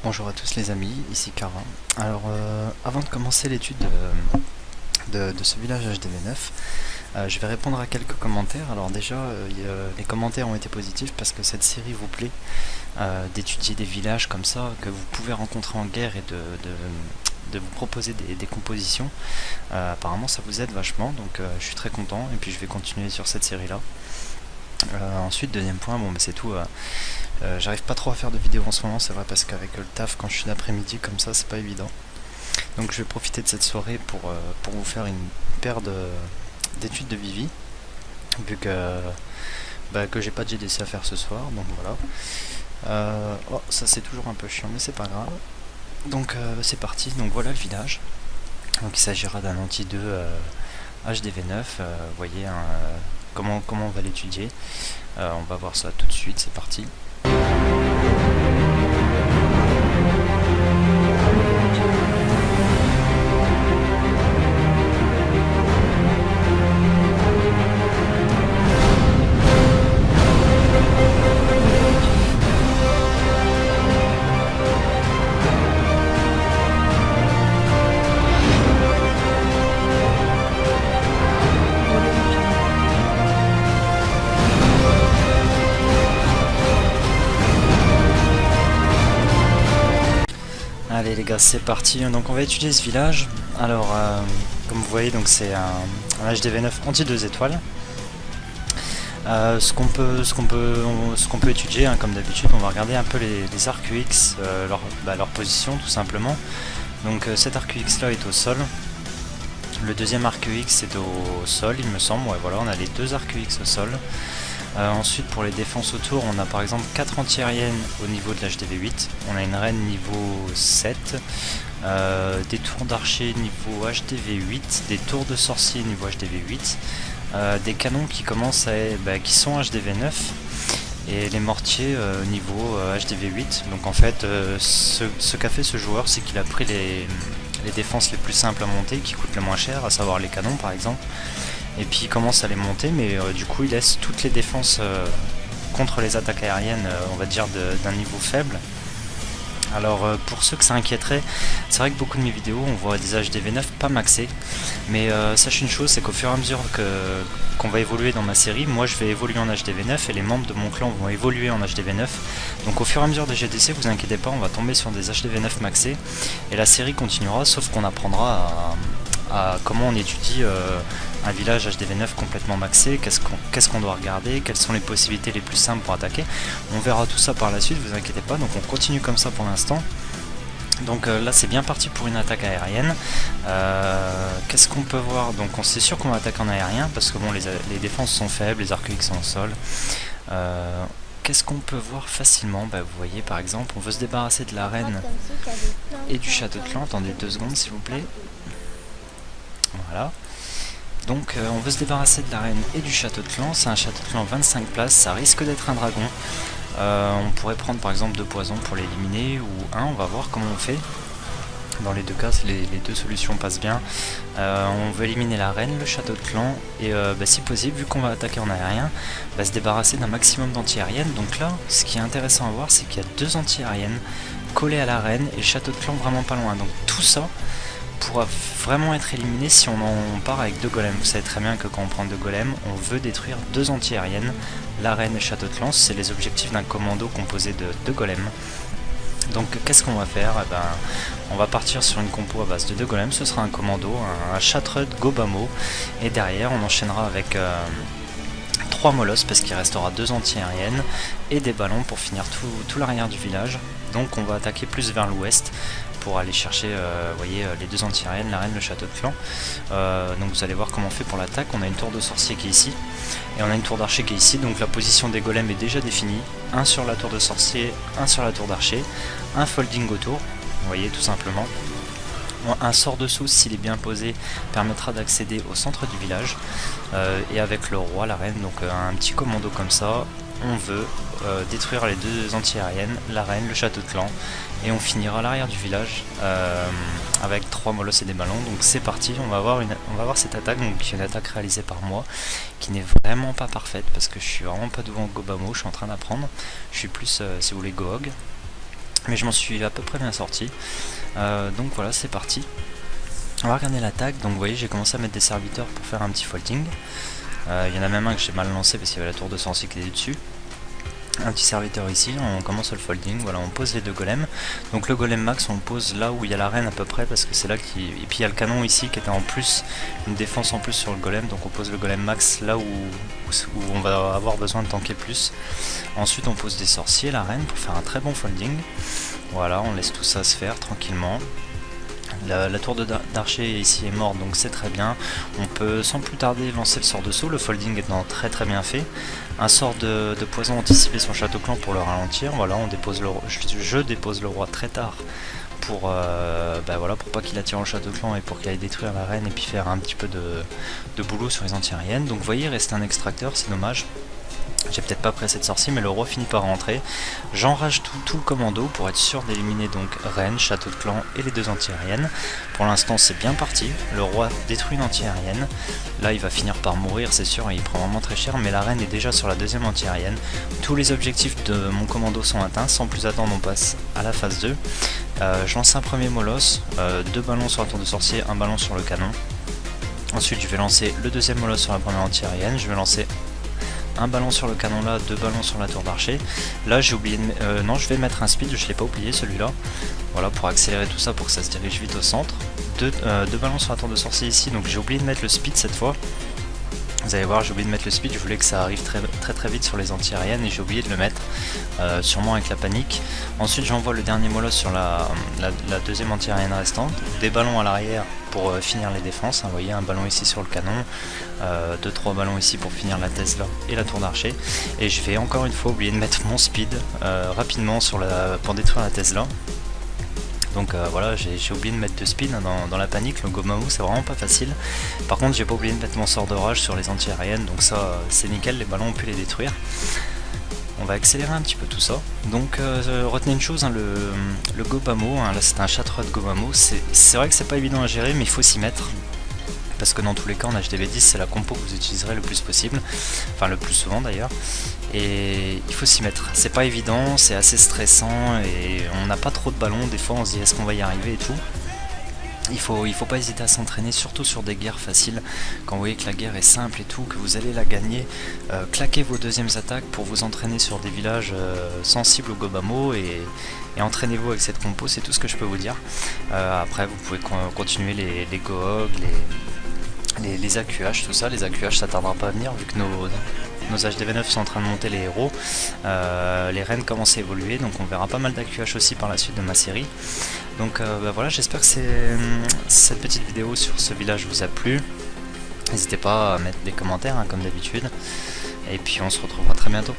Bonjour à tous les amis, ici Cara. Alors avant de commencer l'étude de ce village HDV9, je vais répondre à quelques commentaires. Alors déjà, les commentaires ont été positifs parce que cette série vous plaît, d'étudier des villages comme ça, que vous pouvez rencontrer en guerre et de vous proposer des compositions. Apparemment ça vous aide vachement, donc je suis très content et puis je vais continuer sur cette série là. Ensuite, deuxième point, bon, c'est tout. J'arrive pas trop à faire de vidéos en ce moment, c'est vrai, parce qu'avec le taf, quand je suis d'après-midi comme ça, c'est pas évident. Donc je vais profiter de cette soirée pour vous faire une paire d'études de Vivi, vu que j'ai pas de GDC à faire ce soir, donc voilà. Oh, ça c'est toujours un peu chiant, mais c'est pas grave. Donc c'est parti, donc voilà le village. Donc il s'agira d'un anti-2 HDV9, vous voyez comment on va l'étudier. On va voir ça tout de suite, c'est parti. Allez les gars, c'est parti. Donc on va étudier ce village. Alors comme vous voyez, donc c'est un HDV9 anti 2 étoiles. Ce qu'on peut étudier, hein, comme d'habitude, on va regarder un peu les arcs UX, leur position tout simplement. Donc cet arc UX là est au sol. Le deuxième arc UX est au sol, il me semble. Ouais, voilà, on a les deux arcs UX au sol. Ensuite, pour les défenses autour, on a par exemple 4 anti-aériennes au niveau de l'HDV8, on a une reine niveau 7, des tours d'archer niveau HDV8, des tours de sorcier niveau HDV8, des canons qui commencent qui sont HDV9, et les mortiers niveau HDV8. Donc en fait, ce qu'a fait ce joueur, c'est qu'il a pris les défenses les plus simples à monter, qui coûtent le moins cher, à savoir les canons par exemple. Et puis il commence à les monter, mais du coup il laisse toutes les défenses contre les attaques aériennes, on va dire d'un niveau faible. Alors pour ceux que ça inquiéterait, c'est vrai que beaucoup de mes vidéos on voit des HDV9 pas maxés, mais sachez une chose, c'est qu'au fur et à mesure qu'on va évoluer dans ma série, moi je vais évoluer en HDV9 et les membres de mon clan vont évoluer en HDV9. Donc au fur et à mesure des GDC, vous inquiétez pas, on va tomber sur des HDV9 maxés et la série continuera, sauf qu'on apprendra à comment on étudie un village HDV9 complètement maxé, qu'est-ce qu'on doit regarder, quelles sont les possibilités les plus simples pour attaquer. On verra tout ça par la suite, vous inquiétez pas, donc on continue comme ça pour l'instant. Donc là c'est bien parti pour une attaque aérienne. Qu'est-ce qu'on peut voir? Donc on sait sûr qu'on va attaquer en aérien, parce que bon, les défenses sont faibles, les arcs X sont au sol. Qu'est-ce qu'on peut voir facilement? Vous voyez par exemple, on veut se débarrasser de la reine et du château de clan. Attendez 2 secondes s'il vous plaît. Voilà. Donc on veut se débarrasser de la reine et du château de clan. C'est un château de clan 25 places, ça risque d'être un dragon. On pourrait prendre par exemple 2 poisons pour l'éliminer, ou 1, on va voir comment on fait. Dans les deux cas, les deux solutions passent bien. On veut éliminer la reine, le château de clan, et si possible, vu qu'on va attaquer en aérien, se débarrasser d'un maximum d'anti-aériennes. Donc là, ce qui est intéressant à voir, c'est qu'il y a 2 anti-aériennes collées à la reine et le château de clan vraiment pas loin. Donc tout ça pourra vraiment être éliminé si on part avec 2 golems. Vous savez très bien que quand on prend 2 golems, on veut détruire 2 anti-aériennes, la reine et le château de clan. C'est les objectifs d'un commando composé de 2 golems. Donc qu'est-ce qu'on va faire? On va partir sur une compo à base de 2 golems, ce sera un commando, un Shattered Gobamo, et derrière on enchaînera avec 3 molosses parce qu'il restera 2 anti-aériennes et des ballons pour finir tout l'arrière du village. Donc on va attaquer plus vers l'ouest pour aller chercher voyez, les 2 anti-aériennes, la reine, le château de clan. Donc vous allez voir comment on fait pour l'attaque. On a une tour de sorcier qui est ici et on a une tour d'archer qui est ici. Donc la position des golems est déjà définie, un sur la tour de sorcier, un sur la tour d'archer, un folding autour, vous voyez, tout simplement. Un sort dessous, s'il est bien posé, permettra d'accéder au centre du village, et avec le roi, la reine, donc un petit commando comme ça. On veut détruire les 2 anti-aériennes, la reine, le château de clan, et on finira à l'arrière du village avec 3 molosses et des ballons. Donc c'est parti, on va voir cette attaque, donc une attaque réalisée par moi, qui n'est vraiment pas parfaite, parce que je suis vraiment pas devant Gobamo, je suis en train d'apprendre, je suis plus, si vous voulez, Gohog. mais je m'en suis à peu près bien sorti. Donc voilà, c'est parti. On va regarder l'attaque. Donc vous voyez, j'ai commencé à mettre des serviteurs pour faire un petit folding. Il y en a même un que j'ai mal lancé parce qu'il y avait la tour de sorcier qui était dessus. Un petit serviteur ici, on commence le folding, voilà, on pose les deux golems. Donc le golem max on le pose là où il y a la reine à peu près, parce que c'est là qui. Et puis il y a le canon ici qui était en plus, une défense en plus sur le golem, donc on pose le golem max là où on va avoir besoin de tanker plus. Ensuite on pose des sorciers, la reine, pour faire un très bon folding. Voilà, on laisse tout ça se faire tranquillement. La tour d'archer ici est morte, donc c'est très bien. On peut sans plus tarder lancer le sort de saut, le folding étant très bien fait. Un sort de poison anticipé sur le château clan pour le ralentir. Voilà, on dépose je dépose le roi très tard pour, voilà, pour pas qu'il attire au château clan et pour qu'il aille détruire la reine et puis faire un petit peu de boulot sur les anti-aériennes. Donc vous voyez, il reste un extracteur, c'est dommage. J'ai peut-être pas pressé de sorcier, mais le roi finit par rentrer. J'enrage tout le commando pour être sûr d'éliminer donc reine, château de clan et les deux anti-aériennes. Pour l'instant c'est bien parti, le roi détruit une anti-aérienne. Là il va finir par mourir c'est sûr et il prend vraiment très cher, mais la reine est déjà sur la deuxième anti-aérienne. Tous les objectifs de mon commando sont atteints, sans plus attendre on passe à la phase 2. Je lance un premier molosse, 2 ballons sur la tour de sorcier, 1 ballon sur le canon. Ensuite je vais lancer le deuxième molosse sur la première anti-aérienne, je vais lancer un ballon sur le canon là, 2 ballons sur la tour d'archer. Là j'ai oublié de non, je vais mettre un speed, je l'ai pas oublié celui-là. Voilà, pour accélérer tout ça, pour que ça se dirige vite au centre. 2 ballons sur la tour de sorcier ici, donc j'ai oublié de mettre le speed cette fois. Vous allez voir, j'ai oublié de mettre le speed, je voulais que ça arrive très vite sur les anti-aériennes et j'ai oublié de le mettre, sûrement avec la panique. Ensuite j'envoie le dernier molosse sur la deuxième anti-aérienne restante, des ballons à l'arrière pour finir les défenses, vous voyez un ballon ici sur le canon, 2-3 ballons ici pour finir la Tesla et la tour d'archer, et je vais encore une fois oublier de mettre mon speed rapidement pour détruire la Tesla. Donc voilà, j'ai oublié de mettre de speed dans la panique, le Gomamu c'est vraiment pas facile. Par contre j'ai pas oublié de mettre mon sort de rage sur les anti-aériennes, donc ça c'est nickel, les ballons ont pu les détruire. On va accélérer un petit peu tout ça. Donc retenez une chose, hein, le Gomamu, hein, là c'est un château de Gomamu, c'est vrai que c'est pas évident à gérer mais il faut s'y mettre. Parce que dans tous les cas en HDV10 c'est la compo que vous utiliserez le plus possible, enfin le plus souvent d'ailleurs, et il faut s'y mettre. C'est pas évident, c'est assez stressant et on n'a pas trop de ballons, des fois on se dit est-ce qu'on va y arriver et tout. Il faut pas hésiter à s'entraîner, surtout sur des guerres faciles, quand vous voyez que la guerre est simple et tout, que vous allez la gagner, claquez vos deuxièmes attaques pour vous entraîner sur des villages sensibles au Gobamo et entraînez-vous avec cette compo, c'est tout ce que je peux vous dire. Après vous pouvez continuer les Goog, les AQH, tout ça. Les AQH ça tardera pas à venir vu que nos HDV9 sont en train de monter les héros. Les reines commencent à évoluer, donc on verra pas mal d'AQH aussi par la suite de ma série. Donc voilà, j'espère que cette petite vidéo sur ce village vous a plu. N'hésitez pas à mettre des commentaires hein, comme d'habitude. Et puis on se retrouvera très bientôt.